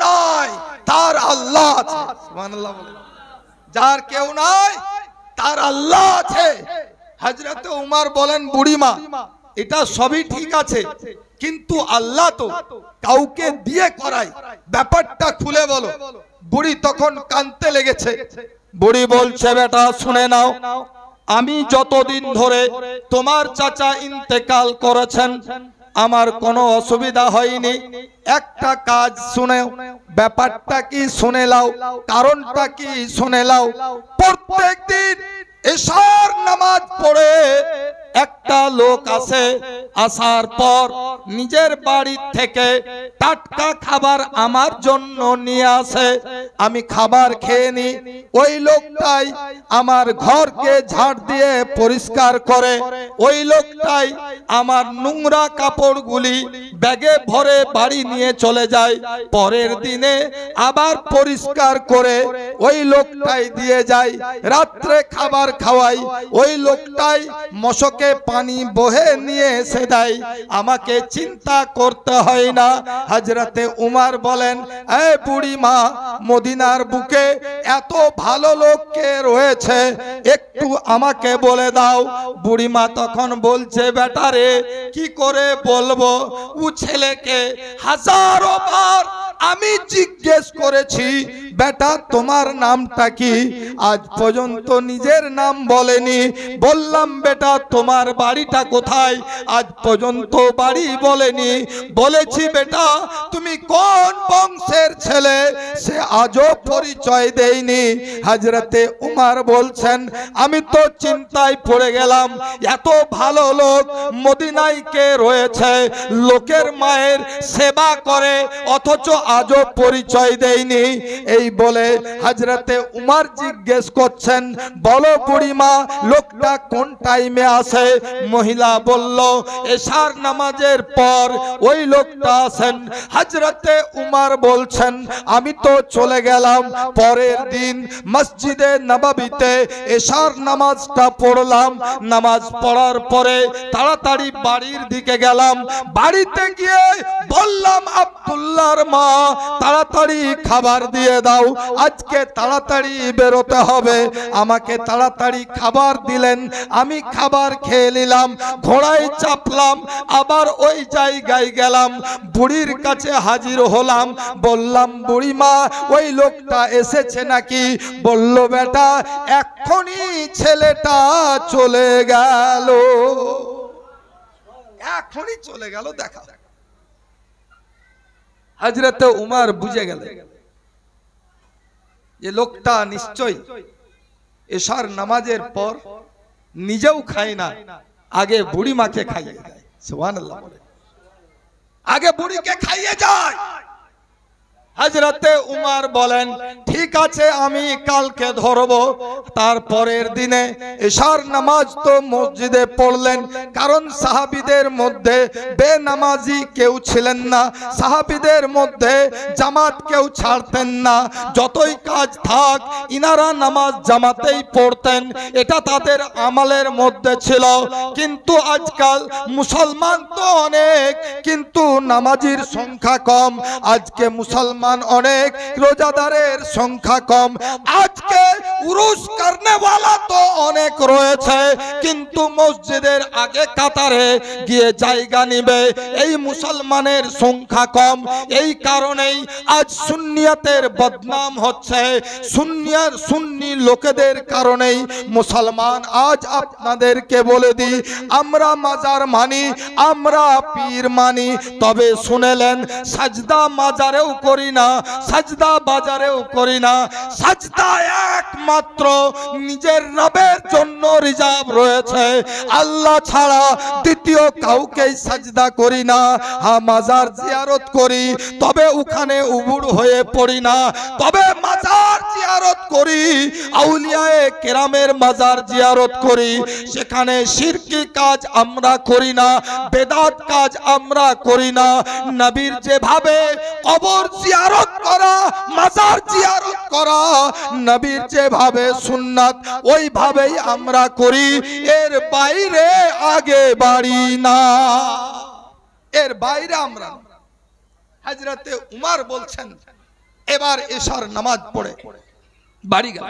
নাই তার আল্লাহ আছে। সুবহানাল্লাহ বলেন। যার কেউ নাই তার আল্লাহ আছে। হযরত উমর বলেন, বুড়িমা এটা সবই ঠিক আছে, কিন্তু আল্লাহ তো কাউকে দিয়ে করায়, ব্যাপারটা খুলে বলো। বুড়ি তখন কাঁদতে লেগেছে। বুড়ি বলছে, বেটা শুনে নাও, আমি যতদিন ধরে তোমার চাচা ইন্তেকাল করেছেন আমার কোনো অসুবিধা হয়নি। একটা কাজ শুনেও, ব্যাপারটা কি শুনে লাও, কারণটা কি শুনে লাও। প্রত্যেকদিন এশার নামাজ পড়ে একটা লোক আসে, আসার পর নিজের বাড়ি থেকে টাটকা খাবার আমার জন্য নিয়ে আসে। আমি খাবার খেয়ে নি। ওই লোকটাই আমার ঘরকে ঝাড় দিয়ে পরিষ্কার করে। ওই লোকটাই আমার নোংরা কাপড়গুলি ব্যাগে ভরে বাড়ি নিয়ে চলে যায়। পরের দিনে আবার পরিষ্কার করে ওই লোকটাই দিয়ে যায়। রাত্রে খাবার খাওয়াই ওই লোকটাই মশকে পানি বহে নিয়ে এসে দেয়। আমাকে চিন্তা করতে হয় না। হযরতে উমর বলেন, এ বুড়ি মা, মদিনার বুকে এত ভালো লোক কে রয়েছে একটু আমাকে বলে দাও। বুড়ি মা তখন বলছে, বেটা রে কি করে বলবো, ও ছেলেকে হাজারো বার আমি জিজ্ঞেস করেছি, বেটা তোমার নামটা কি? আজ পর্যন্ত নিজের নাম বলেনি। বললাম, বেটা তোমার বাড়িটা কোথায়? আজ পর্যন্ত বাড়ি বলেনি। বলেছি, বেটা তুমি কোন বংশের ছেলে? সে আজও পরিচয় দেয়নি। হযরতে উমর বলছেন, আমি তো চিন্তায় পড়ে গেলাম, এত ভালো লোক মদিনায় কে রয়েছে, লোকের মায়ের সেবা করে, অথচ আজও পরিচয় দেয়নি। এই বলে হযরতে উমর জিজ্ঞেস করছেন, বলো বুড়িমা লোকটা কোন টাইমে আসে? মহিলা বলল, এশার নামাজের পর ওই লোকটা আসেন। হযরতে উমর বলছেন, আমি তো চলে গেলাম। পরের দিন মসজিদে নববীতে এশার নামাজটা পড়লাম। নামাজ পড়ার পরে তাড়াতাড়ি বাড়ির দিকে গেলাম। বাড়িতে গিয়ে বললাম, আব্দুল্লাহর মা তাড়াতাড়ি খাবার দিয়ে দাও, আজকে তাড়াতাড়ি বেরোতে হবে। আমাকে তাড়াতাড়ি খাবার দিলেন। আমি খাবার খেয়ে নিলাম, ঘোড়ায় চাপলাম, আবার ওই জায়গায় গেলাম। বুড়ির কাছে হাজির হলাম। বললাম, বুড়িমা ওই লোকটা এসেছে নাকি? বলল, বেটা এক্ষুনি ছেলেটা চলে গেল, এখনই চলে গেল। দেখা হযরতে উমর বুঝে গেল যে লোকটা নিশ্চয়ই এশার নামাজের পর নিজেও খায় না, আগে বুড়ি মাকে খাইয়ে যায়। সুবহানাল্লাহ, আগে বুড়িকে খাইয়ে যায়। হযরতে উমর বলেন, ঠিক আছে আমি কালকে ধরব। তারপরের দিনে এশার নামাজ তো মসজিদে পড়লেন, কারণ সাহাবীদের মধ্যে বেনামাজি কেউ ছিলেন না। সাহাবীদের মধ্যে জামাত কেউ ছাড়তেন না। যতই কাজ থাক ইনারা নামাজ জামাতেই পড়তেন, এটা তাদের আমলের মধ্যে ছিল। কিন্তু আজকাল মুসলমান তো অনেক, কিন্তু নামাজির সংখ্যা কম। আজকে মুসলমান অনেক, রোজাদারের সংখ্যা কম। আজকে উরুস করনেওয়ালা তো অনেক রয়েছে, কিন্তু মসজিদের আগে কাতারে গিয়ে জায়গা নিবে এই মুসলমানের সংখ্যা কম। এই কারণেই আজ সুন্নিয়াতের বদনাম হচ্ছে। সুন্নি লোকেদের কারণেই মুসলমান। আজ আপনাদেরকে বলে দিই, আমরা মাজার মানি, আমরা পীর মানি, তবে শুনেলেন সাজদা মাজারেও করি না, সাজদা বাজারেও করি না। সাজদা একমাত্র নিজের রবের জন্য রিজার্ভ রয়েছে, আল্লাহ ছাড়া দ্বিতীয় কাউকে সাজদা করি না। হ্যাঁ, মাজার জিয়ারত করি, তবে ওখানে উবুড় হয়ে পড়ি না। তবে মাজার জিয়ারত করি, আউলিয়ায়ে কেরামের মাজার জিয়ারত করি, সেখানে শিরকি কাজ আমরা করি না, বেদাত কাজ আমরা করি না। নবীর যেভাবে কবর জিয়ারত করা, মাজার জিয়ারত করা নবীর যেভাবে সুন্নাত, ওইভাবেই আমরা করি। এর বাইরে আগে বাড়ি না, এর বাইরে আমরা। হযরতে উমর বলছেন এবার এশার নামাজ পড়ে বাড়ি গেল।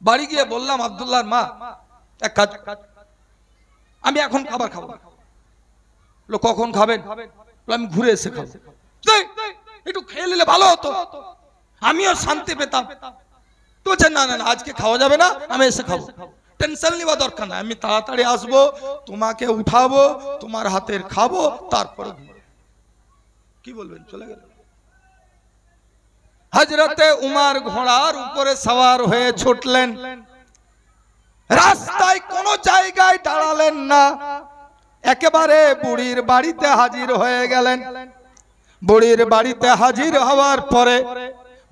বাড়ি গিয়ে বললাম আব্দুল্লাহর মা এক কাজ, আমি এখন খাবার খাবো। বলল কখন খাবেন? আমি ঘুরে এসে খাবো। একটু খেয়ে নিলে ভালো হতো, আমিও শান্তি পেতাম। তো না না আজকে খাওয়া যাবে না, আমি এসে খাবো। টেনশন নেওয়া দরকার না, আমি তাড়াতাড়ি আসবো, তোমাকে উঠাবো, তোমার হাতের খাবো, তারপরে কি বলবেন? চলে গেল। হযরতে উমর ঘোড়ার উপরে সওয়ার হয়ে ছুটলেন, রাস্তায় কোনো জায়গায় দাঁড়ালেন না, একেবারে বুড়ির বাড়িতে হাজির হয়ে গেলেন। বুড়ির বাড়িতে হাজির হওয়ার পরে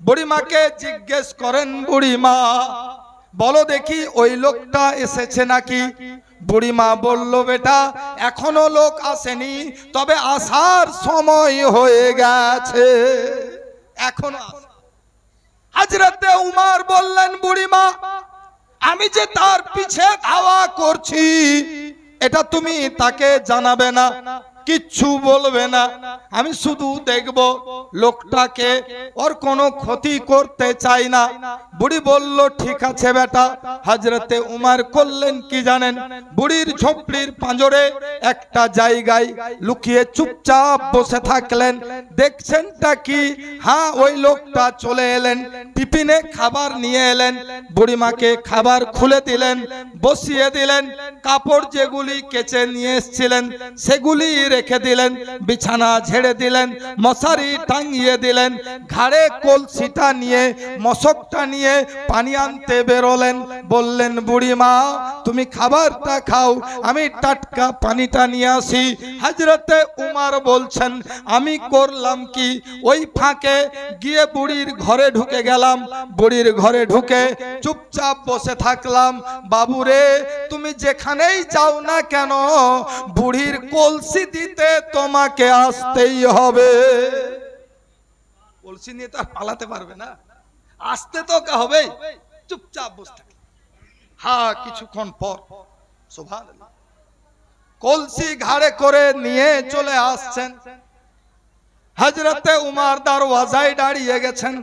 বুড়িমাকে জিজ্ঞেস করেন, বুড়িমা বলো দেখি ওই লোকটা এসেছে নাকি? বুড়িমা বলল, বেটা এখনো লোক আসেনি, তবে আসার সময় হয়ে গেছে, এখনো। হযরতে উমর বললেন, বুড়িমা আমি যে তার পিছে ধাওয়া করছি এটা তুমি তাকে জানাবে না, কিচ্ছু বলবে না, আমি শুধু দেখব লোকটাকে, ওর কোনো ক্ষতি করতে চাই না। বুড়ি বলল, ঠিক আছে বেটা। হযরতে উমর করলেন কি জানেন? বুড়ির ঝোপড়ির পাঁজরে একটা জায়গায় লুকিয়ে চুপচাপ বসে থাকলেন। দেখছেনটা কি? হ্যাঁ, ওই লোকটা চলে এলেন, টিফিনে খাবার নিয়ে এলেন, বুড়িমাকে খাবার খুলে দিলেন, বসিয়ে দিলেন, কাপড় যেগুলি কেচে নিয়ে এসেছিলেন সেগুলি রেখে দিলেন, বিছানা ঝেড়ে দিলেন, মশারি টাঙিয়ে দিলেন, ঘাড়ে কলসিটা নিয়ে মশকটা নিয়ে পানি আনতে বেরোলেন। বললেন, বুড়িমা তুমি খাবারটা খাও, আমি টাটকা পানিটা নিয়ে আসি। হযরতে উমর বলছেন, আমি করলাম কি, ওই ফাঁকে গিয়ে বুড়ির ঘরে ঢুকে গেলাম, বুড়ির ঘরে ঢুকে চুপচাপ বসে থাকলাম। বাবুরে তুমি যেখানেই যাও না কেন বুড়ির কলসি দিতে তোমাকে আসতেই হবে। কলসি নিয়ে তো আর পালাতে পারবে না, আসতে তো হবে, চুপচাপ বসে থাকবে। হ্যাঁ, কিছুক্ষণ পর সুবহানাল্লাহ কলসি ঘাড়ে করে নিয়ে চলে আসছেন। হযরতে উমর দরওয়াজায় দাঁড়িয়ে গেছেন,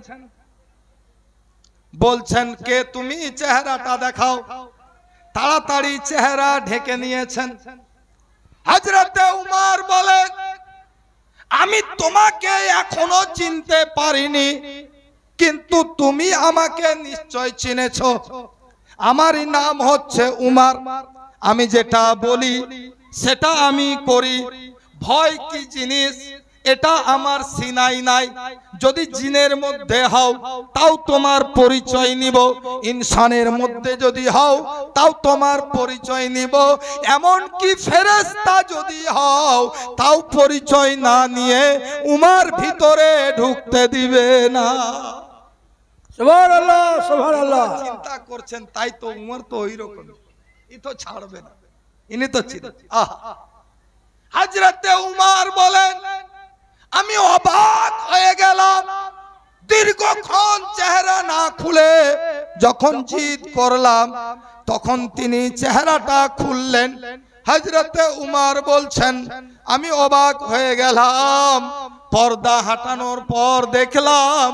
বলছেন, কে তুমি? চেহারাটা দেখাও। তাড়াতাড়ি চেহারা ঢেকে নিয়েছেন। হযরতে উমর বলেন, আমি তোমাকে এখনো চিনতে পারিনি, কিন্তু তুমি আমাকে নিশ্চয় চিনেছো। আমারই নাম হচ্ছে উমর, আমি যেটা বলি সেটা আমি করি। ভয় কি জিনিস এটা আমার সিনাই নাই। যদি জিনের মধ্যে হও তাও তোমার পরিচয় নিব, ইনসানের মধ্যে যদি হও তাও তোমার পরিচয় নিব, এমন কি ফেরেশতা যদি হও তাও পরিচয় না নিয়ে উমর ভিতরে ঢুকতে দিবে না। সুবহানাল্লাহ সুবহানাল্লাহ। চিন্তা করছেন, তাই তো উমর তো ওই রকম, ই তো ছাড়বে না, ইনি তো চিন্তা। হযরতে উমর বলেন, আমি অবাক হয়ে গেলাম। দীর্ঘক্ষণ চেহারা না খুলে যখন জিদ করলাম তখন তিনি চেহারাটা খুললেন। হযরতে উমর বলছেন, আমি অবাক হয়ে গেলাম। পর্দা হাটানোর পর দেখলাম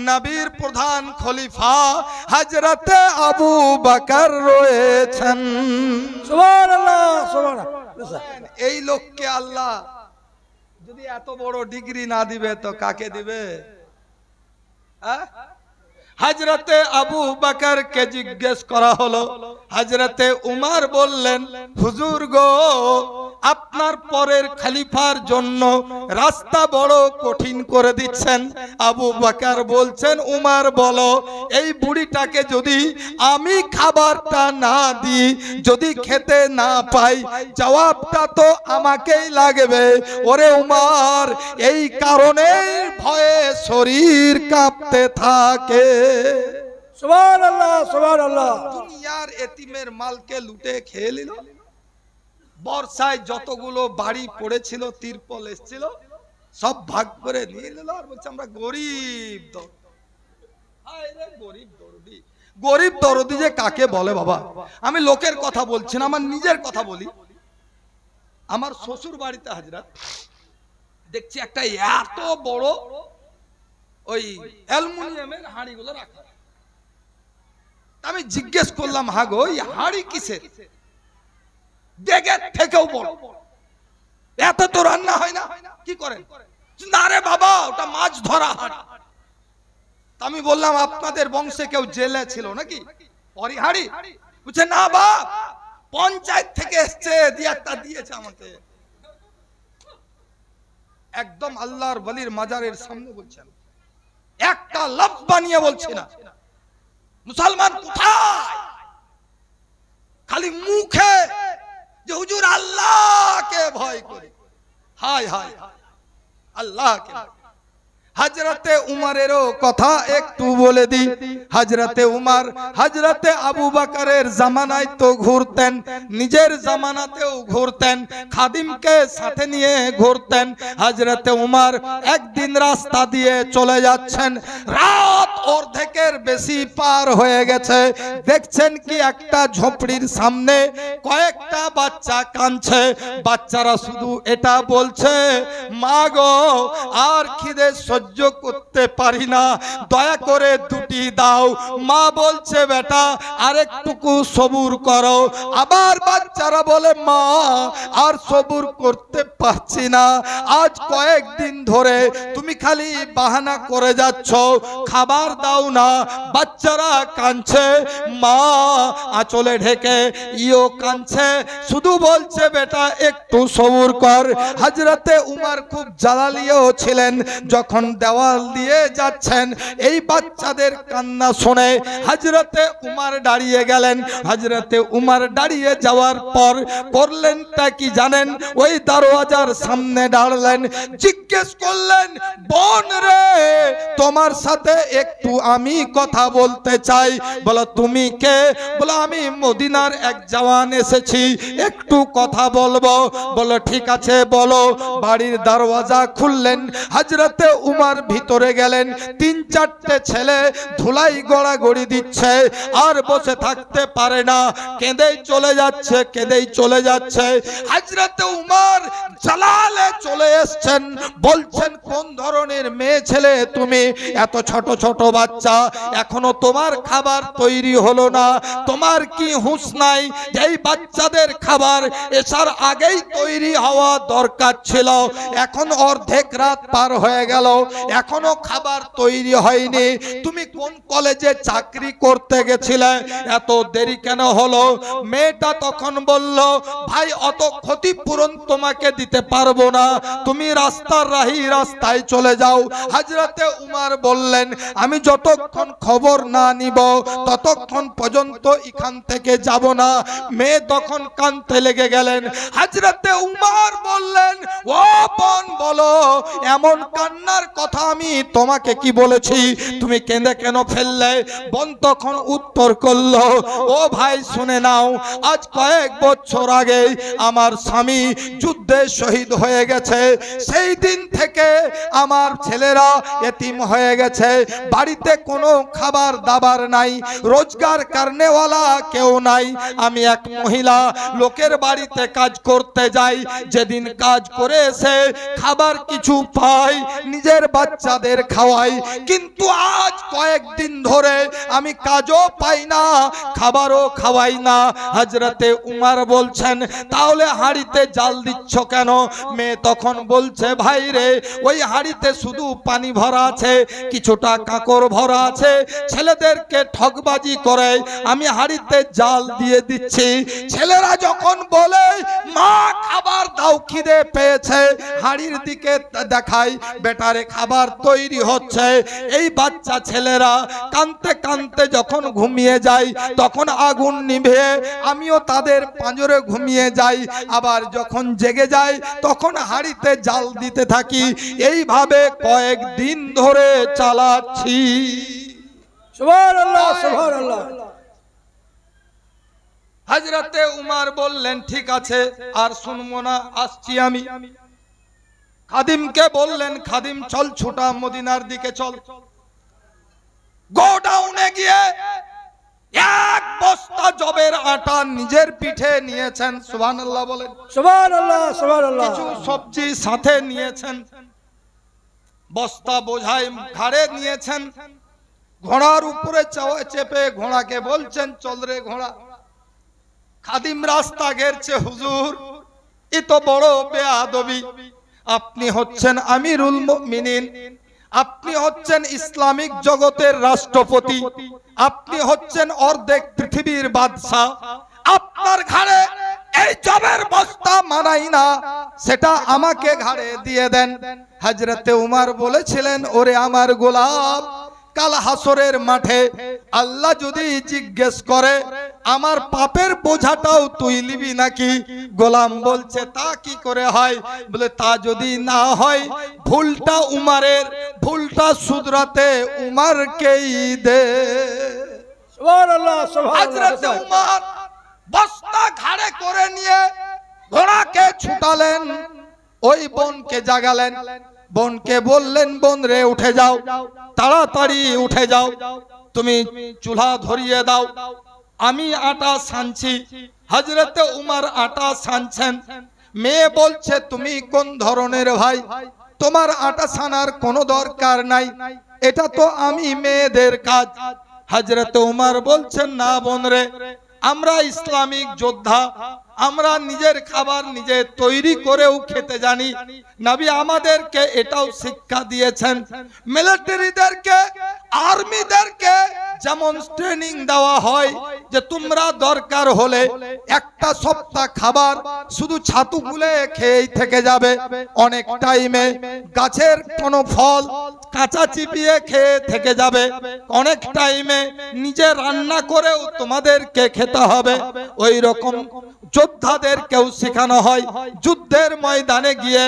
নবীর প্রধান খলিফা হযরতে আবু বকর রয়েছেন। সুবহানাল্লাহ সুবহানাল্লাহ। এই লোককে আল্লাহ যদি এত বড় ডিগ্রি না দিবে তো কাকে দিবে? হযরতে আবু বকর কে জিজ্ঞেস করা হলো। হযরতে উমর বললেন, হুজুর গো, আপনার পরের খলিফার জন্য রাস্তা বড় কঠিন করে দিচ্ছেন। আবু বকর বলছেন, উমর বলো, এই বুড়িটাকে যদি আমি খাবারটা না দিই, যদি খেতে না পাই, জবাবটা তো আমাকেই লাগবে। ওরে উমর, এই কারণে ভয়ে শরীর কাঁপতে থাকে। সুবহানাল্লাহ সুবহানাল্লাহ। দুনিয়ার এতিমের মালকে লুটে খেয়ে নিল। বর্ষায় যতগুলো বাড়ি পড়েছিল, তিরপল এসেছিল, সব ভাগ করে নিয়ে নিল। আর বলছে আমরা গরিব দরদি। গরিব দরদি যে কাকে বলে বাবা? আমি লোকের কথা বলছি না, আমার নিজের কথা বলি। আমার শ্বশুর বাড়িতে হাজরাত দেখছি একটা এত বড় ওই অ্যালুমিনিয়ামের হাঁড়িগুলো রাখা। আমি জিজ্ঞেস করলাম, হাগো এই হাঁড়ি কিসের? ডেগের থেকেও বড়, এত তো রান্না হয় না, কি করেন? না রে বাবা, ওটা মাছ ধরা হাঁড়ি। আমি বললাম, আপনাদের বংশে কেউ জেলে ছিল নাকি? ওই হাঁড়ি? বুঝছে না বাপ, পঞ্চায়েত থেকে এসছে, দিয়ে একটা দিয়েছে আমাকে। একদম আল্লাহর ওলির মাজারের সামনে বলছেন, একটা লফজ বানিয়ে বলছি না। মুসলমান কোথায়? খালি মুখে যে হুজুর আল্লাহকে ভয় করে। হায় হায় আল্লাহকে। হযরতে উমরেরও কথা একটু বলে দিই। হযরতে উমর হযরতে আবু বকরের জামানায় তো ঘুরতেন, নিজের জামানাতেও ঘুরতেন, খাদিমকে সাথে নিয়ে ঘুরতেন। হযরতে উমর একদিন রাস্তা দিয়ে চলে যাচ্ছেন, রাত অর্ধেকের বেশি পার হয়ে গেছে। দেখছেন কি একটা ঝোপড়ির সামনে কয়েকটা বাচ্চা কাঁদছে। বাচ্চারা শুধু এটা বলছে, মা গো আর খিদে সহ্য করতে পারি না, দয়া করে দুটি দাও। মা বলছে, বেটা আরেকটুকু সবুর করো। আবার বাচ্চারা বলে, মা আর সবুর করতে পারছি না, আজ কয়েকদিন ধরে তুমি খালি বাহানা করে যাচ্ছ, খাবার দাও না। বাচ্চারা কাঁদছে, মা আঁচলে ঢেকে ইও কাঁদছে, শুধু বলছে বেটা একটু সবুর কর। হযরতে উমর খুব জালালিও ছিলেন, যখন দেওয়াল দিয়ে যাচ্ছেন এই বাচ্চাদের কান্না শুনে হযরতে উমর দাঁড়িয়ে গেলেন। হযরতে উমর দাঁড়িয়ে যাওয়ার পর করলেনটা কি জানেন? ওই দরওয়াজার সামনে দাঁড়ালেন, জিজ্ঞেস করলেন, বোন রে তোমার সাথে একটু আমি কথা বলতে চাই। বলো তুমি কে? বলো আমি মদিনার এক জওয়ান এসেছি, একটু কথা বলবো। বলো ঠিক আছে বলো। বাড়ির দরওয়াজা খুললেন, হযরতে উমর ভিতরে গেলেন। তিন চারটে ছেলে ধুলাই গড়াগড়ি দিচ্ছে, আর বসে থাকতে পারে না, কেঁদেই চলে যাচ্ছে, কেঁদেই চলে যাচ্ছে। হযরতে উমর জালালে চলে এসেছেন, বলছেন কোন ধরনের মেয়ে ছেলে তুমি? এত ছোট ছোট বাচ্চা, এখনো তোমার খাবার তৈরি হলো না, তোমার কি হুঁশ নাই? এই বাচ্চাদের খাবার এসার আগেই তৈরি হওয়া দরকার ছিল, এখন অর্ধেক রাত পার হয়ে গেল, এখনো খাবার তৈরি হয়নি। তুমি কোন কলেজে চাকরি করতে গেছিলে, এত দেরি কেন হলো? মেয়েটা তখন বলল, ভাই অত ক্ষতিপূরণ তোমাকে দিতে পারবো না, তুমি রাস্তার রাহি রাস্তায় চলে যাও। হযরতে উমর বললেন, আমি যতক্ষণ খবর না নিব ততক্ষণ পর্যন্ত এখান থেকে যাব না। মেয়ে তখন কাঁদতে লেগে গেলেন। হযরতে উমর বললেন, ও বোন বলো, এমন কান্নার কথা আমি তোমাকে কি বলেছি, তুমি কেঁদে কেন ফেললে? বোন তখন উত্তর করলো, ও ভাই শুনে নাও, আজ কয়েক বছর আগে আমার স্বামী যুদ্ধে শহীদ হয়ে গেছে, সেই দিন থেকে আমার ছেলেরা এতিম হয়ে গেছে, বাড়িতে কোনো খাবার দাবার নাই, রোজগার কারণেওয়ালা কেউ নাই। আমি এক মহিলা লোকের বাড়িতে কাজ করতে যাই, যেদিন কাজ করে এসে খাবার কিছু পাই, নিজের বাচ্চাদের খাওয়াই, কিন্তু আজ কয়েকদিন ধরে আমি কাজও পাই না, খাবারও খাওয়াই না। হযরতে উমর বলছেন, তাহলে হাঁড়িতে জাল দিচ্ছ কেন? মেয়ে তখন বলছে, ভাই রে ওই হাঁড়িতে শুধু পানি ভরা আছে, কিছুটা কাঁকর ভরা আছে, ছেলেদেরকে ঠকবাজি করে আমি হাঁড়িতে জাল দিয়ে দিচ্ছি। ছেলেরা যখন বলে মা খাবার দাও, খিদে পেয়েছে, হাঁড়ির দিকে দেখাই, বেটারে খাবার তৈরি হচ্ছে। এই বাচ্চা ছেলেরা কাঁদতে কাঁদতে যখন ঘুমিয়ে যায়, তখন আগুন নিভে আমিও তাদের পাঁজরে ঘুমিয়ে যাই, আবার যখন জেগে যায় তখন হাঁড়িতে জাল দিতে থাকি। এইভাবে কয়েকদিন ধরে চালাচ্ছি। সুবহানাল্লাহ সুবহানাল্লাহ। হযরতে উমর বললেন, ঠিক আছে আর শুনবো না, আসছি আমি। খাদিমকে বললেন, খাদিম চল ছোটা মদিনার দিকে চল। গোডাউনে গিয়ে এক বস্তা জবের আটা নিজের পিঠে নিয়েছেন, সুবহানাল্লাহ বলেন। সুবহানাল্লাহ সুবহানাল্লাহ। কিছু সবজি সাথে নিয়েছেন, বস্তা বোঝাই ঘাড়ে নিয়েছেন, ঘোড়ার উপরে চেপে ঘোড়াকে বলছেন চল রে ঘোড়া। খাদিম রাস্তা ঘেরছে, হুজুর এ তো বড় বেয়াদবি, আপনি হচ্ছেন আমিরুল মুমিনিন, আপনি হচ্ছেন ইসলামিক জগতের রাষ্ট্রপতি, আপনি হচ্ছেন অর্ধেক পৃথিবীর বাদশা, আপনার ঘাড়ে এই জবের বস্তা মানাই না, সেটা আমাকে ঘাড়ে দিয়ে দেন। হযরতে উমর বলেছিলেন, ওরে আমার গোলাম, কাল হাসরের মাঠে আল্লাহ যদি জিজ্ঞেস করে আমার পাপের বোঝাটাও তুই নিবি নাকি? গোলাম বলছে তা কি করে হয়? বলে তা যদি না হয় ভুলটা উমরের, ভুলটা শুধরাতে উমরকেই দে। সুবহানাল্লাহ সুবহানাল্লাহ। হযরতে উমর বস্তা ঘাড়ে করে নিয়ে ঘোড়াকে ছুটালেন, ওই বোনকে জাগালেন, বোনকে বললেন বোন রে উঠে যাও, তাড়াতাড়ি উঠে যাও, তুমি চুলা ধরিয়ে দাও, আমি আটা সানছি। হযরতে উমর আটা সানছেন, মেয়ে বলছে তুমি কোন ধরনের ভাই, তোমার আটা সানার কোনো দরকার নাই, এটা তো আমি মেয়েদের কাজ। হযরতে উমর বলছেন না বোন রে, আমরা ইসলামিক যোদ্ধা, আমরা নিজের খাবার নিজে তৈরি করেও খেতে জানি, নবী আমাদেরকে এটাও শিক্ষা দিয়েছেন। মিলিটারিদেরকে, আর্মিদেরকে যেমন ট্রেনিং দেওয়া হয় যে তোমরা দরকার হলে একটা সপ্তাহ খাবার শুধু ছাতু গুলে খেয়েই থেকে যাবে, অনেক টাইমে গাছের কোনো ফল কাঁচা চিবিয়ে খেয়ে থেকে যাবে, অনেক টাইমে নিজে রান্না করেও তোমাদেরকে খেতে হবে। ওই রকম যোদ্ধাদেরকেও শেখানো হয়, যুদ্ধের ময়দানে গিয়ে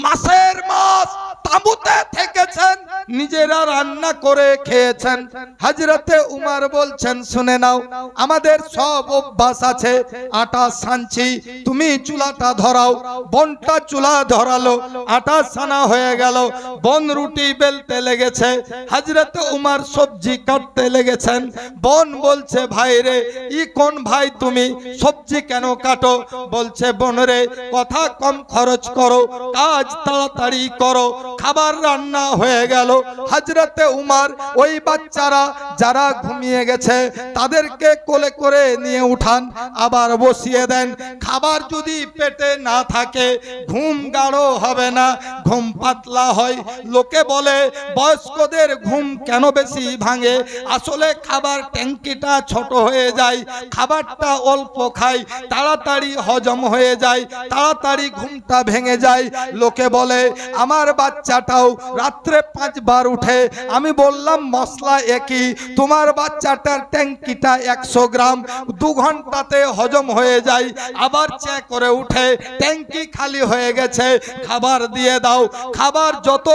মাসের মাস তাঁবুতে থেকেছেন, নিজেরা রান্না করে খেয়েছেন। হযরতে উমর বলছেন শুনে নাও, আমাদের সব অভ্যাস আছে, আটা সানছি, তুমি চুলাটা ধরাও। বোনটা চুলা ধরালো, আটা সানা হয়ে গেল, বোন রুটি বেলতে লেগেছে, হযরতে উমর সবজি কাটতে লেগেছেন। বোন বলছে ভাই রে, ই কোন ভাই তুমি, সবজি কেন কাটো? বলছে বোন রে, কথা কম খরচ করো, কাজ তাড়াতাড়ি করো, খাবার রান্না হয়ে গেল। হযরতে উমর ওই বাচ্চারা যারা ঘুমিয়ে গেছে তাদেরকে কোলে করে নিয়ে উঠান, আবার বসিয়ে দেন। খাবার যদি পেটে না থাকে ঘুম গাঢ় হবে না, ঘুম পাতলা হয়। লোকে বলে বয়স্কদের ঘুম কেন বেশি ভাঙে, আসলে খাবার ট্যাঙ্কিটা ছোট হয়ে যায়, খাবারটা অল্প খায়, তাড়াতাড়ি হজম হয়ে যায়, তাড়াতাড়ি ঘুমটা ভেঙে যায়। লোকে বলে আমার বাচ্চাটাও রাত্রে 5 বার উঠে, আমি বললাম মশলা একই, তোমার বাচ্চাটার ট্যাঙ্কিটা 100 গ্রাম 2 ঘন্টাতে হজম হয়ে যায়, আবার চেক করে উঠে ট্যাঙ্কি খালি হয়ে গেছে, খাবার দিয়ে দাও। খাবার যত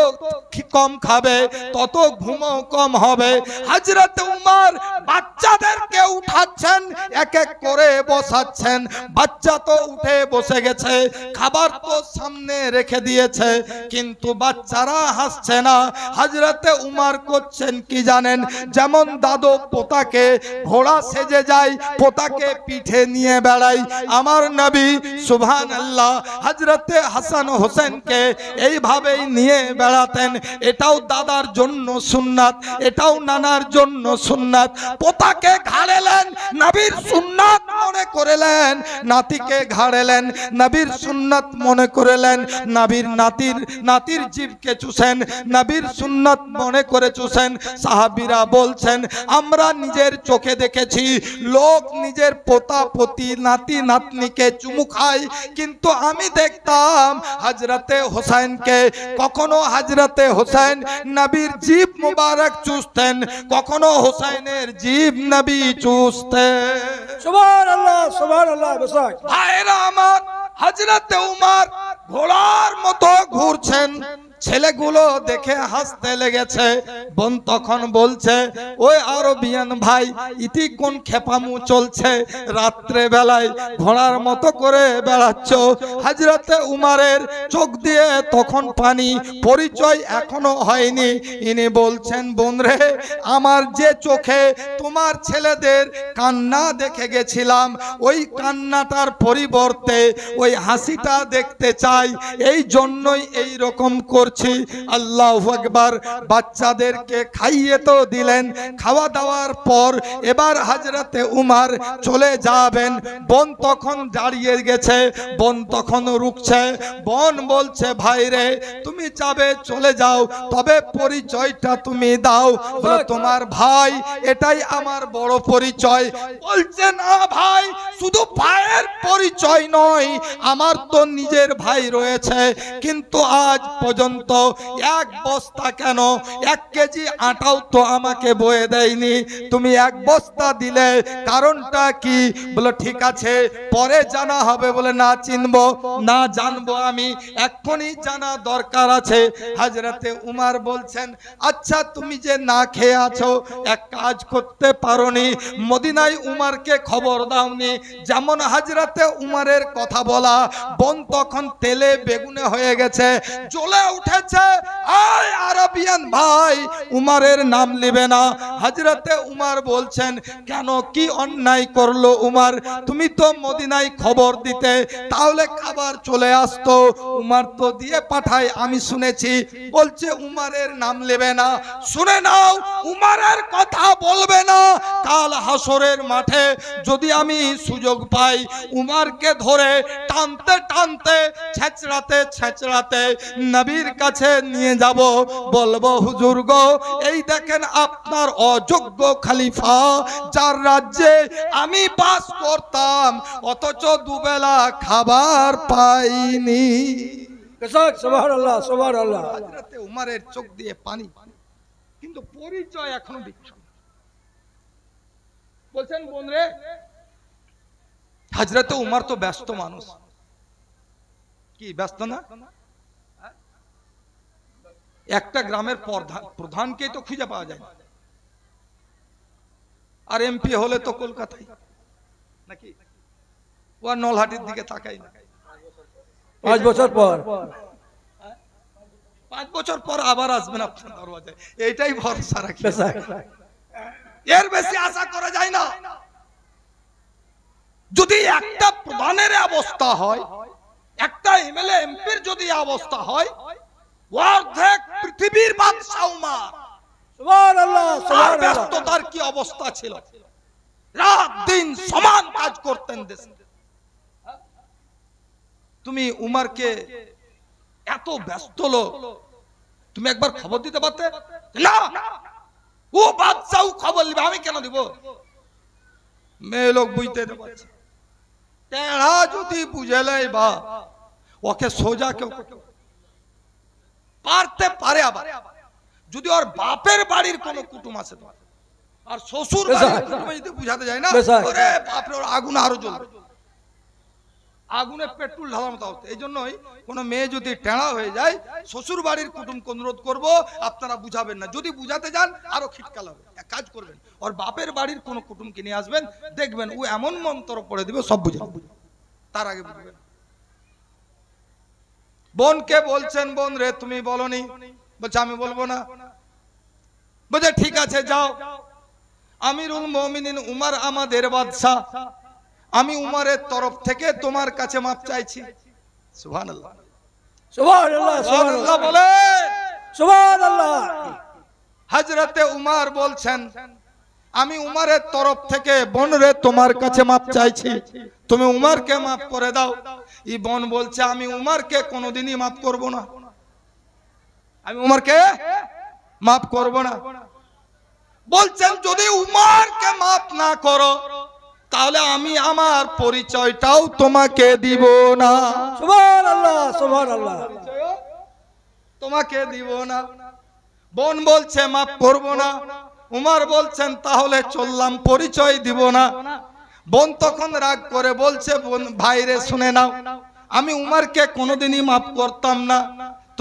কম খাবে তত ঘুমও কম হবে। হযরতে উমর বাচ্চাদেরকে উঠাচ্ছেন, এক এক করে বসাচ্ছেন, বাচ্চা তো উঠে বসে গেছে, খাবার তো সামনে রেখে দিয়েছে, কিন্তু বাচ্চারা হাসছে না। হযরতে উমর করছেন কি জানেন, যেমন দাদু পোতাকে ঘোড়া সেজে যায়, পোতাকে পিঠে নিয়ে বেড়ায়, আমার নবী সুবহানাল্লাহ হযরতে হাসান হোসেনকে এইভাবেই নিয়ে বেড়াতেন। এটাও দাদার জন্য সুন্নাত, এটাও নানার জন্য সুন্নাত। পোতাকে ঘাড়েলেন, নবীর সুন্নাত মনে করলেন, নাতিকে ঘাড়েলেন, নবীর সুন্নাত মনে করলেন, নবীর নাতির জিভকে চুষেন, নবীর সুন্নাত মনে করে চুষেন। সাহাবীরা বলছেন আমরা নিজের চোখে দেখেছি লোক নিজের পোতা পতি নাতি নাতনিকে চুমু খায়, কিন্তু আমি দেখতাম হযরতে হোসেনকে, কখনো হযরতে হোসেন নবীর জিভ মুবারক চুষতেন, কখনো হোসেনের জিভ নবী চুষতেন। সুবহানাল্লাহ সুবহানাল্লাহ। ভাইরা আমার, হযরতে উমর ঘোড়ার মতো ঘুরছেন, ছেলেগুলো দেখে হাসতে লেগেছে। বোন তখন বলছে, ওই আরবিয়ান ভাই, ইতি কোন খেপামু চলছে, রাত্রে বেলায় ঘোড়ার মতো করে বেড়াচ্ছ। হযরতে উমারের চোখ দিয়ে তখন পানি, পরিচয় এখনো হয়নি। ইনি বলছেন, বোন রে, আমার যে চোখে তোমার ছেলেদের কান্না দেখে গেছিলাম, ওই কান্নাটার পরিবর্তে ওই হাসিটা দেখতে চাই, এই জন্যই এই রকম করছি। আল্লাহু আকবার। বাচ্চাদেরকে খাইয়ে তো দিলেন, খাওয়া দাওয়ার পর এবার হযরতে উমর চলে যাবেন। বোন তখন দাঁড়িয়ে গেছে, বোন তখন রুকছে। বোন বলছে, ভাই রে, তুমি যাবে চলে যাও, তবে পরিচয়টা তুমি দাও। বলে, তোমার ভাই, এটাই আমার বড় পরিচয়। বলছে, না ভাই, শুধু ভাইয়ের পরিচয় নয়, আমার তো নিজের ভাই রয়েছে, কিন্তু আজ পর্যন্ত এক বস্তা কেন, 1 কেজি আটাও তো আমাকে বয়ে দেয়নি, তুমি 1 বস্তা দিলে, কারণটা কি? বলে, ঠিক আছে, পরে জানা হবে। বলে, না চিনবো না, জানবো আমি, এক্ষুনি জানা দরকার আছে। হযরতে উমর বলছেন, আচ্ছা, তুমি যে না খেয়ে আছো, এক কাজ করতে পারোনি, মদিনায় উমরকে খবর দাওনি? যেমন হযরতে উমরের কথা বলা, বোন তখন তেলে বেগুনে হয়ে গেছে, জ্বলে উঠেছে। আয় আরবিয়ান ভাই, উমরের নাম নেবে না। হযরতে উমর বলছেন, কেন, কি অন্যায় করলো উমর? তুমি তো মদিনায় খবর দিতে, তাহলে খাবার চলে আসতো। উমর তো দিয়ে পাঠায়, আমি শুনেছি। বলছে, উমরের নাম নেবে না। শুনে নাও, উমরের কথা বলবে না। কাল হাসরের মাঠে যদি আমি সুযোগ পাই, উমরকে ধরে টানতে টানতে, ছেঁচড়াতে ছেঁচড়াতে নবীর কাছে নিয়ে যাব। বলবো, হুজুর গো, এই দেখেন আপনার অযোগ্য খলিফা, যার রাজ্যে আমি বাস করতাম, অথচ দুবেলা খাবার পাইনি। সুবহানাল্লাহ, সুবহানাল্লাহ। হযরতে উমরের চোখ দিয়ে পানি, কিন্তু পরিচয় এখনো দিচ্ছেন। বলছেন, বোন রে, হযরতে উমর তো ব্যস্ত মানুষ। কি ব্যস্ত না? একটা গ্রামের প্রধানকেই তো খুঁজে পাওয়া যায় না, আর এমপি হলে তো কলকাতায় নাকি, ও আর নলহাটির দিকে তাকাই না। 5 বছর পর, 5 বছর পর আবার আসবেন আপনার দরওয়াজায়, এইটাই ভরসা রাখি, এর বেশি আশা করা যায় না। যদি একটা প্রধানের অবস্থা হয়, একটা এমএলএ এমপির যদি অবস্থা হয়, অর্ধেক পৃথিবীর বাদশা উমর, সুবহানাল্লাহ, সুবহানাল্লাহ। ব্যস্ততার কি অবস্থা ছিল, রাত দিন সমান কাজ করতেন দেশে। তুমি উমরকে এত ব্যস্ত লোক, তুমি একবার খবর দিতে পারতে না? ও বাদশাও খবর নিবে, আমি কেন দিব? মেয়ে লোক বুঝতে পারছে, টেढ़ा যদি বুঝেলে বা ওকে সোজা কেউ পারতে পারে। আবার যদি ওর বাপের বাড়ির কোন কুটুম আছে, তো আর শ্বশুর বাড়ির কুটুমে যদি বুঝাতে যায় না, ওরে বাপরে, ওর আগুন আরো জ্বলবে, আগুনে পেট্রোল ঢালার মতো হতো। এই জন্যই কোন মেয়ে যদি টেढ़ा হয়ে যায়, শ্বশুর বাড়ির কুটুমকে অনুরোধ করবো, আপনারা বুঝাবেন না। যদি বুঝাতে যান, আরো খিটকাল হবে। এক কাজ করবেন, ওর বাপের বাড়ির কোন কুটুমকে নিয়ে আসবেন, দেখবেন ও এমন মন্ত্র পড়ে দিবে, সব বুঝে তার আগে বুঝবেন। বোনকে বলছেন, বোন রে, তুমি বলনি? বলছে, আমি বলবো না। বলছে, ঠিক আছে, যাও। আমিরুল মুমিনিন উমর আমাদের বাদশা, আমি উমরের তরফ থেকে তোমার কাছে মাপ চাইছি। সুবহানাল্লাহ, সুবহানাল্লাহ, সুবহানাল্লাহ বলে, সুবহানাল্লাহ। হযরতে উমর বলছেন, আমি উমরের তরফ থেকে বোন রে তোমার কাছে মাপ চাইছি, তুমি উমরকে মাফ করে দাও। এই বোন বলছে, আমি উমরকে কোনোদিনই মাফ করব না, আমি উমরকে মাফ করব না। বলছেন, যদি উমরকে মাফ না করো, তাহলে আমি আমার পরিচয়টাও তোমাকে দিব না। সুবহানাল্লাহ, সুবহানাল্লাহ। তোমাকে দিব না। বোন বলছে, মাফ করব না। উমর বলছেন, তাহলে চললাম, পরিচয় দিব না। বোন তখন রাগ করে বলছে, বোন ভাইরে শুনে নাও, আমি উমরকে কোনোদিনই মাফ করতাম না,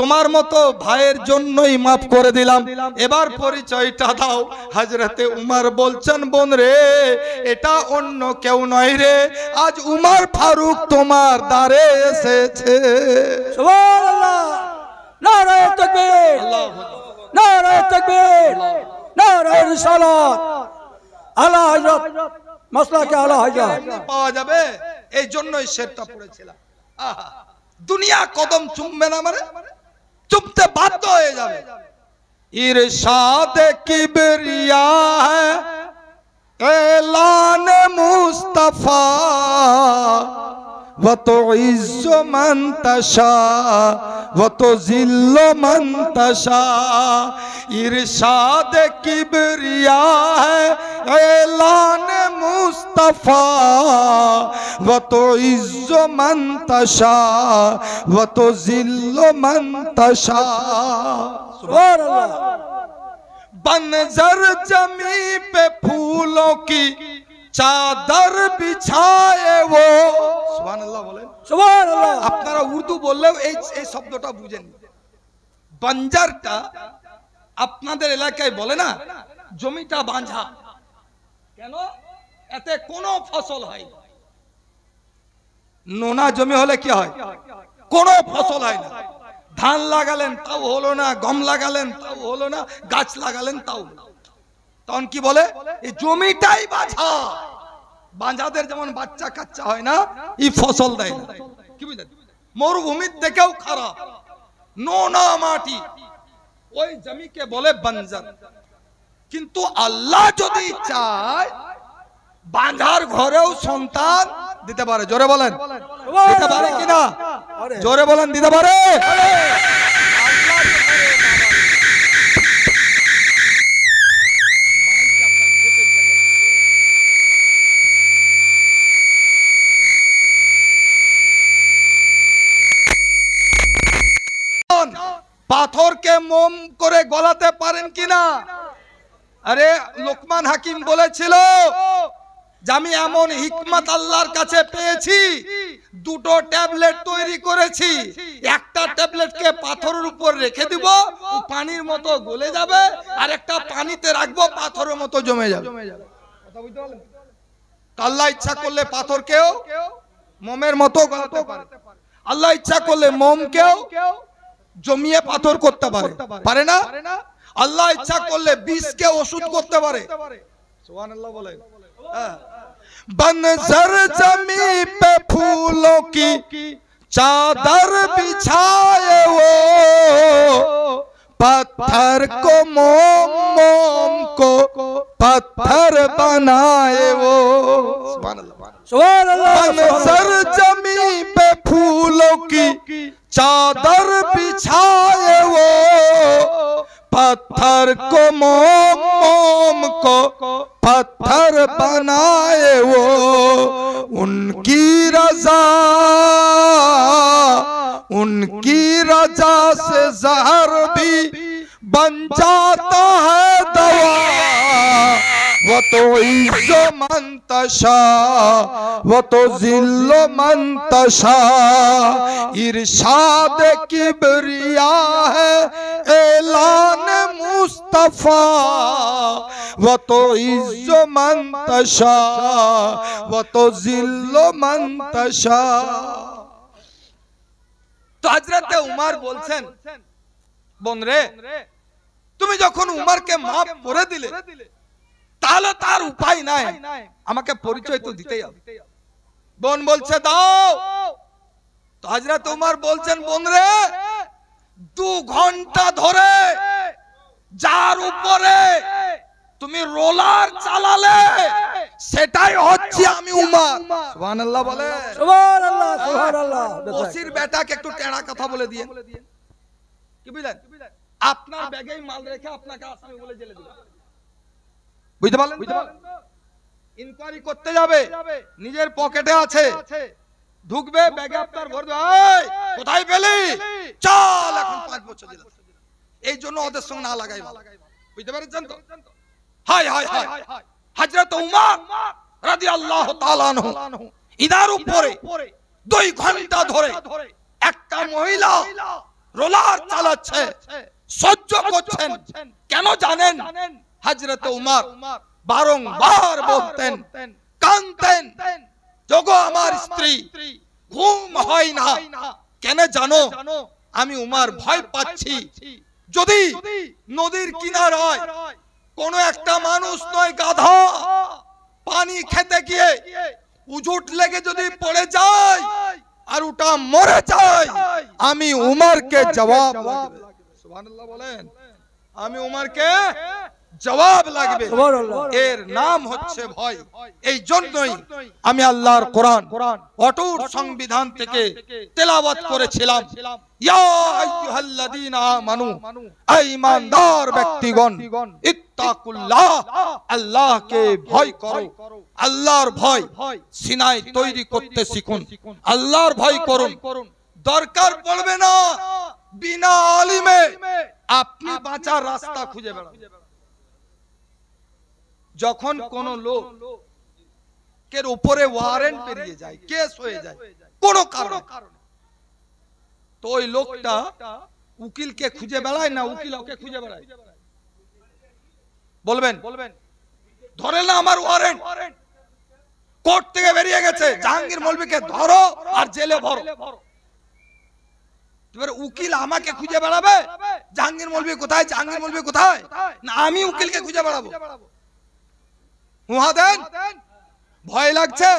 তোমার মতো ভাইয়ের জন্যই মাফ করে দিলাম, এবার পরিচয়টা দাও। হযরতে উমর বলছেন, বোন রে, এটা অন্য কেউ নয় রে, আজ উমর ফারুক তোমার দ্বারে এসেছে। সুবহানাল্লাহ, নারায়ে তাকবীর, নারায়ে তাকবীর, নারায়ে রিসালাত, আলা হযরত মাসলাকে আলা হযরত পাওয়া যাবে, এই জন্যই শেরটা পড়েছিলাম। আহা, দুনিয়া কদম চুমবে না, মানে চুমতে বাধ্য হয়ে যাবে। ইরশাদ কিবরিয়া है ऐलान मुस्तफा वो तो इज्जो मन तशा वो तो जिल्लो मन तशा। इरशाद किबरिया है ऐलान मुस्तफा वो तो इज्जो मन तशा वो तो जिल्लो मन तशा। सुबहानल्लाह। बंजर जमी पे फूलों की चादर बिछाए वो। সুবহানাল্লাহ বলেন। সুবহানাল্লাহ। আপনারা উর্দু বললেও এই শব্দটা বুঝেন। বঞ্জারটা আপনাদের এলাকায় বলে না, জমিটা বাঁঝা কেন, এতে কোনো ফসল হয় না। নোনা জমি হলে কি হয়, কোনো ফসল হয় না। ধান লাগালেন তাও হলো না, গম লাগালেন তাও হলো না, গাছ লাগালেন তাও হলো না। তখন কি বলে, এই জমিটাই বাঁঝা। বাঁঝাদের যেমন বাচ্চা কাচ্চা হয় না, এই ফসল দেয় না। কি বুঝলেন, মরুভূমির থেকেও খারাপ নোনা মাটি, ওই জমিকে বলে বঞ্জর। কিন্তু আল্লাহ যদি চায় বাঁঝার ঘরেও সন্তান দিতে পারে। জোরে বলেন দিতে পারে কিনা, জোরে বলেন দিতে পারে। পাথরকে মোম করে গলাতে পারেন কিনা? আরে লোকমান হাকিম বলেছিল যে আমি এমন হিকমত আল্লাহর কাছে পেয়েছি, দুটো ট্যাবলেট তৈরি করেছি। একটা ট্যাবলেটকে পাথরের উপর রেখে দিব, পানির মতো গলে যাবে, আর একটা পানিতে রাখবো, পাথরের মতো জমে যাবে। কথা বুঝতে পারলেন? আল্লাহ ইচ্ছা করলে পাথরকেও মোমের মতো গলাতে পারে, আল্লাহ ইচ্ছা করলে মোমকেও জমিয়ে পাথর করতে পারে, পারে না? আল্লাহ ইচ্ছা করলে বিষকে ওষুধ করতে পারে। সুবহানাল্লাহ বলেন। बंजर जमी पे फूलों की चादर बिछाए वो, पत्थर को मोम, मोम को पत्थर बनाए वो। बंजर जमी पे फूलों की चादर बिछाए वो, पत्थर को मोम, मोम को पत्थर बनाए वो। उनकी रजा से जहर भी बन जाता है दवा। वो तो इज्जो मंतशा वो तो जिल्लो मंतशा। इरशाद किबरिया है ऐलान मुस्तफा वो तो इज्जो मंतशा वो तो जिल्लो मंतशा। তো হযরতে উমর বলছেন, বোন রে, তুমি যখন উমরকে মাফ করে দিলে, তাহলে তার উপায় নাই, আমাকে পরিচয় তো দিতেই হবে। বোন বলছে দাও। তো হযরত উমর বলছেন, বোন রে, 2 ঘন্টা ধরে যার উপরে তুমি রোলার চালালে সেটাই হচ্ছে আমি উমর। সুবহানাল্লাহ বলে। সুবহানাল্লাহ, সুবহানাল্লাহ। ওসির বেটাকে একটু টেড়া কথা বলে দিয়েন। কি বুঝলেন, আপনার ব্যাগেই মাল রেখে আপনাকে আসামি বলে জেলে দিবেন। বুঝতে পারলেন? ইনকোয়ারি করতে যাবে, নিজের পকেটে আছে, ঢুকবে, ব্যাগে আপনার ভরবে, এই কোথায় পেলি, চল এখন 5 বছর জেলে। এই জন্য ওদের সঙ্গে না লাগাই ভালো। বুঝতে পারছেন তো? হায় হায় হায়, হযরত উমর রাদিয়াল্লাহু তাআলা আনহু ইনার উপরে 2 ঘন্টা ধরে একটা মহিলা রোলার চালাচ্ছে, সহ্য করছেন। কেন জানেন? হযরত উমর বারংবার বলতেন, কাঁদতেন, যোগো আমার স্ত্রী ঘুম হয় না। কেন জানো? আমি উমর ভয় পাচ্ছি, যদি নদীর কিনারায় কোন একটা মানুষ নয় গাধা পানি খেতে গিয়ে উজুট লেগে যদি পড়ে যায় আর ওটা মরে যায়, আমি উমরকে জবাব লাগবে। সুবহানাল্লাহ বলেন, আমি উমরকে জবাব লাগবে। এর নাম হচ্ছে ভয়। এই জন্যই আমি আল্লাহর কোরআন অটুট সংবিধান থেকে তেলাওয়াত করেছিলাম, ইয়া আইয়ুহাল্লাযীনা আমানু, এই ঈমানদার ব্যক্তিগণ, ইত্তাকুল্লাহ, আল্লাহকে ভয় করো। আল্লাহর ভয় সিনায় তৈরি করতে শিখুন। আল্লাহর ভয় করুন। দরকার পড়বে না বিনা আলিমে আপনি বাঁচার রাস্তা খুঁজে বেড়ান। যখন কোন লোক এর উপরে ওয়ারেন্ট পেরিয়ে যায়, কেস হয়ে যায় কোন কারণে, তো ওই লোকটা উকিলকে খুঁজে বেড়ায় না উকিল ওকে খুঁজে বেড়ায়? বলবেন? ধরে না আমার ওয়ারেন্ট কোর্ট থেকে বেরিয়ে গেছে, জাহাঙ্গীর মৌলভীকে ধরো আর জেলে ভরো। এবার উকিল আমাকে খুঁজে বেড়াবে জাহাঙ্গীর মৌলভী কোথায়, জাহাঙ্গীর মৌলভী কোথায়? না আমি উকিলকে খুঁজে বেড়াবো? দেন ভয় লাগছে,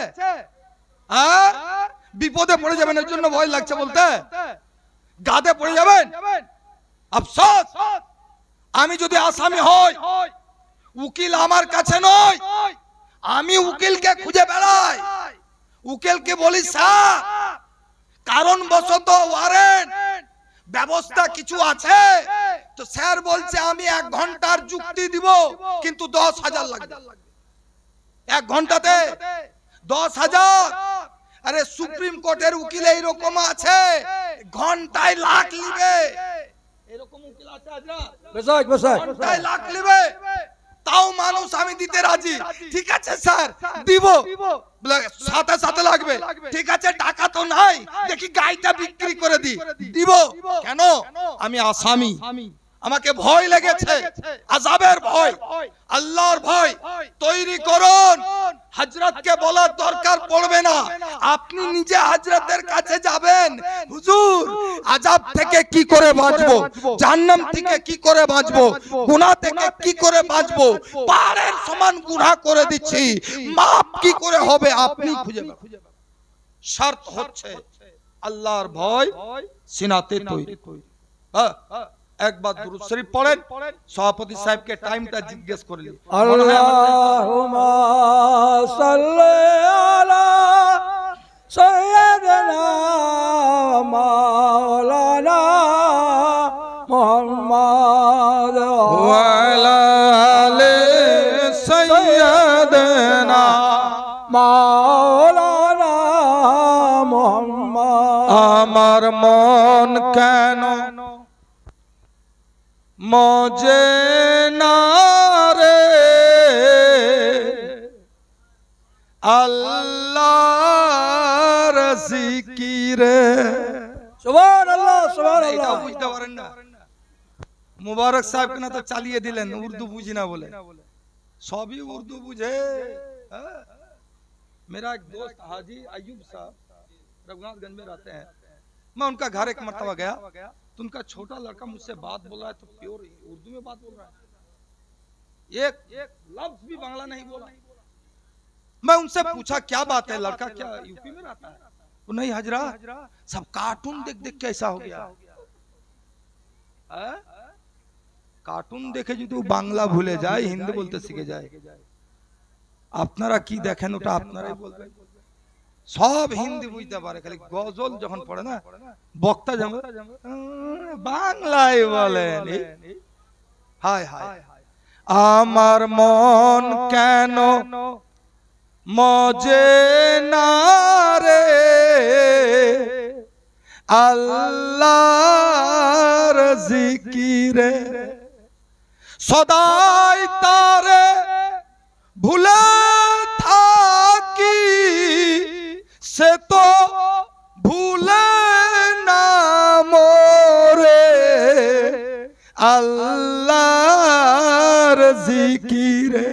বিপদে পড়ে যাবেন এর জন্য ভয় লাগছে বলতে, গাদে পড়ে যাবেন। আফসোস, আমি যদি আসামি হই, উকিল আমার কাছে নয়, আমি উকিলকে খুঁজে বেড়াই। উকিলকে বলি স্যার কারণ বশত ওয়ারেন্ট ব্যবস্থা কিছু আছে, তো স্যার বলছে আমি 1 ঘন্টার যুক্তি দিব কিন্তু 10,000 লাগবে। 1 ঘন্টাতে 10,000। আরে সুপ্রিম কোর্টের উকিল এইরকম আছে, ঘন্টায় লাখ লিবে। এরকম উকিল আছে আজরা, ঘন্টায় লাখ লিবে, তাও মানুষ আমি দিতে রাজি। ঠিক আছে স্যার দিব, সাথে সাথে লাগবে। ঠিক আছে টাকা তো নাই, দেখি গাইটা বিক্রি করে দিব। কেন? আমি আসামি, আমাকে ভয় লেগেছে, আযাবের ভয়, আল্লাহর ভয় তৈরি করুন। হযরতকে বলার দরকার পড়বে না, আপনি নিজে হযরতের কাছে যাবেন, হুজুর আযাব থেকে কি করে বাঁচবো, জাহান্নাম থেকে কি করে বাঁচবো, গুনাহ থেকে কি করে বাঁচবো, পাহাড়ের সমান গুনাহ করে দিচ্ছি, মাপ কি করে হবে আপনি খুঁজে বের করুন। শর্ত হচ্ছে আল্লাহর ভয় সিনাতে তৈরি। একবার দুরূদ শরীফ পড়েন, সভাপতি সাহেবকে টাইমটা জিজ্ঞেস করে নিন। আল্লাহুম্মা সাল্লি আলা সাইয়্যিদিনা মাওলানা মুহাম্মদ ওয়া আলা আলি সাইয়্যিদিনা মাওলানা মুহাম্মদ। আমার মন কেন মজে না রে আল্লাহর জিকিরে। সুবহানাল্লাহ, সুবহানাল্লাহ। এটা বুঝতে পারেন না? মুবারক সাহেবকে না তো চালিয়ে দিলেন উর্দু বুঝি না বলে। সবই উর্দু বুঝে। मेरा एक दोस्त हाजी अयूब साहब रघुनाथगंज में रहते हैं, मैं उनका घर एक मर्तबा गया तो उनका छोटा लड़का मुझसे बात बोल रहा है तो प्योर उर्दू में बात बोल रहा है, एक लफ्ज भी बांग्ला नहीं बोला। मैं उनसे पूछा क्या बात है, लड़का क्या यूपी में रहता है? तो नहीं हजरा, सब कार्टून देख देख के ऐसा हो गया। कार्टून देखे যদি বাংলা ভুলে যায়, হিন্দি বলতে শিখে যায়। আপনারা কি দেখেন ওটা আপনারাই বলবেন। সব হিন্দি বুঝতে পারে, খালি গজল যখন পড়ে না বক্তা যেমন বাংলায় বলেন। হায় হায়, আমার মন কেন মজে না রে আল্লাহর জিকিরে, সদাই তারে ভুলে থাকি সে তো ভুলে না মোরে। জিকিরে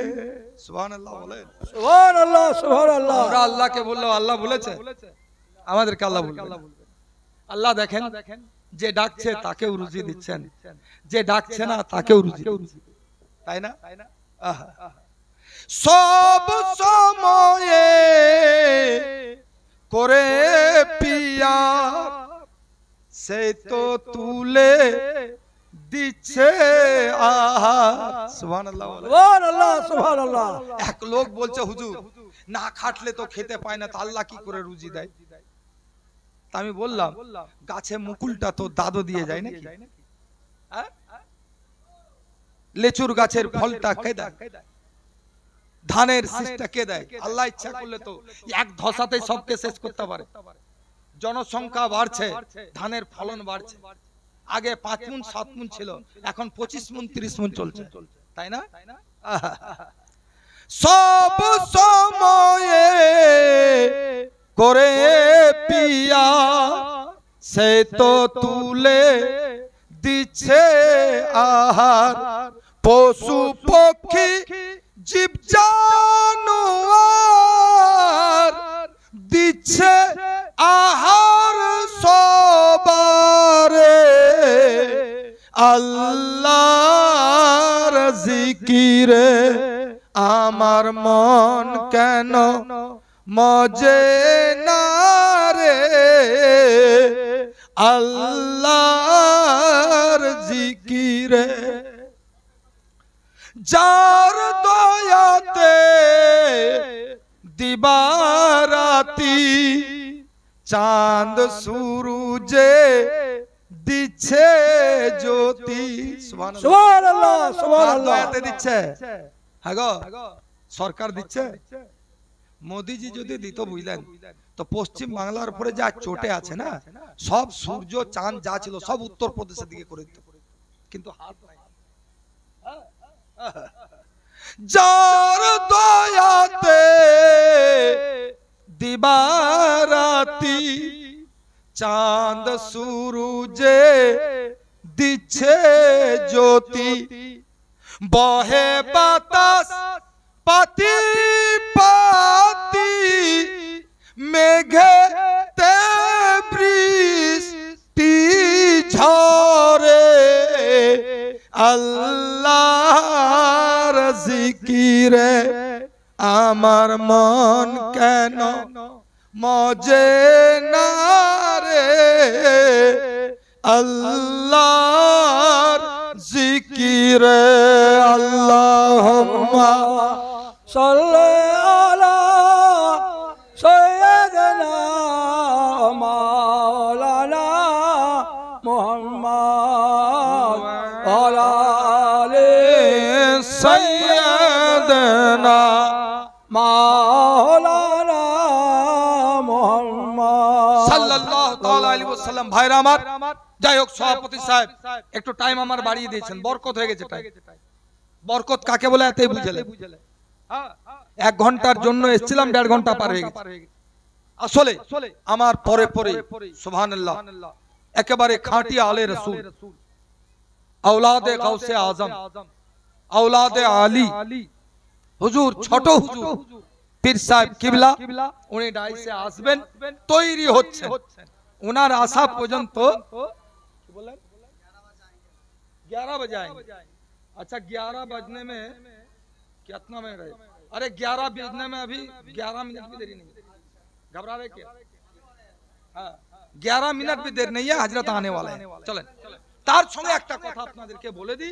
সুবহানাল্লাহ বলেন। সুবহানাল্লাহ সুবহানাল্লাহ। আমরা আল্লাহকে বললেও আল্লাহ বলেছে আমাদেরকে আল্লাহ বলবে। আল্লাহ দেখেন যে ডাকছে তাকেও রুজি দিচ্ছেন, যে ডাকছে না তাকেও রুজি দিচ্ছেন, তাই না? সব সময়ে করে পিয়া সে তো তুলে দিচ্ছে সুবহানাল্লাহ সুবহানাল্লাহ সুবহানাল্লাহ। এক লোক বলছে হুজুর না খাটলে তো খেতে পায় না, তো আল্লাহ কি করে রুজি দেয়? তা আমি বললাম গাছে মুকুলটা তো দাদু দিয়ে যায় নাকি? লেচুর গাছের ফলটা কে দেয়? ধানের শীষটা কে দেয়? আল্লাহ ইচ্ছা করলে তো এক ধসাতে সবকে শেষ করতে পারে। জনসংখ্যা বাড়ছে, ধানের ফলন বাড়ছে। আগে 5 মণ 7 মণ ছিল, এখন 25 মণ 30 মণ চলছে, তাই না? সব সময়ে করে পিয়া সে তো তুলে দিচ্ছে আহার, পশু পক্ষী জীব জানোয়ার দিচ্ছে আহার সবারে, আল্লাহর জিকিরে আমার মন কেন মজে না রে, আল্লাহর জিকিরে যার দয়াতে দিবারাতি চাঁদ সূরজে দিচ্ছে জ্যোতি সুবহানাল্লাহ সুবহানাল্লাহ। দয়াতে দিচ্ছে, হ্যাঁ গো সরকার দিচ্ছে। মোদিজি যদি দিত বুঝলেন তো পশ্চিম বাংলার উপরে যা চটে আছে না, সব সূর্য চাঁদ যা ছিল সব উত্তর প্রদেশের দিকে করে দিত, কিন্তু হাত নাই। যার দয়াতে দিবারাতি চাঁদ সূরজে দিচ্ছে জ্যোতি, বহে বাতাস পাতি পাতি মেঘেতে বৃষ্টি ঝরে, আল্লাহর জিকিরে আমার মন কেন মজে না রে, আল্লাহর জিকিরে আল্লাহুম্মা সাল্লি আলা সাইয়্যিদিনা মাওলানা মুহাম্মদ ওয়া আলি সাইয়্যিদিনা মাওলানা মুহাম্মদ সাল্লাল্লাহু তাআলা আলাইহি ওয়াসাল্লাম। ভাইরা আমার, যাই হোক সভাপতি সাহেব একটু টাইম আমার বাড়িয়ে দিয়েছেন, বরকত হয়ে গেছে টাইম। বরকত কাকে বলে এতই বুঝলে। 1 ঘন্টার জন্য এসেছিলাম, 1.5 ঘন্টা পার হয়ে গেছে। আসলে আমার পরে পরে সুবহানাল্লাহ একেবারে খাঁটি আলে রাসূল, আওলাদে গাউসে আজম, আওলাদে আলী হুজুর, ছোট হুজুর পীর সাহেব কিবলা, উনি ডাইসে আসবেন, তৈরি হচ্ছে। उनार आशा पर्यंत 11 बजे आएंगे। अच्छा 11 बजने में कितना में रहे? अरे 11 बजने में अभी 11 मिनट भी देरी नहीं, घबरा रहे क्या? हाँ 11 मिनट भी देर नहीं है, हजरत आने वाले हैं। चलें तार संगे एक कथा आपनादेरके बोले दी।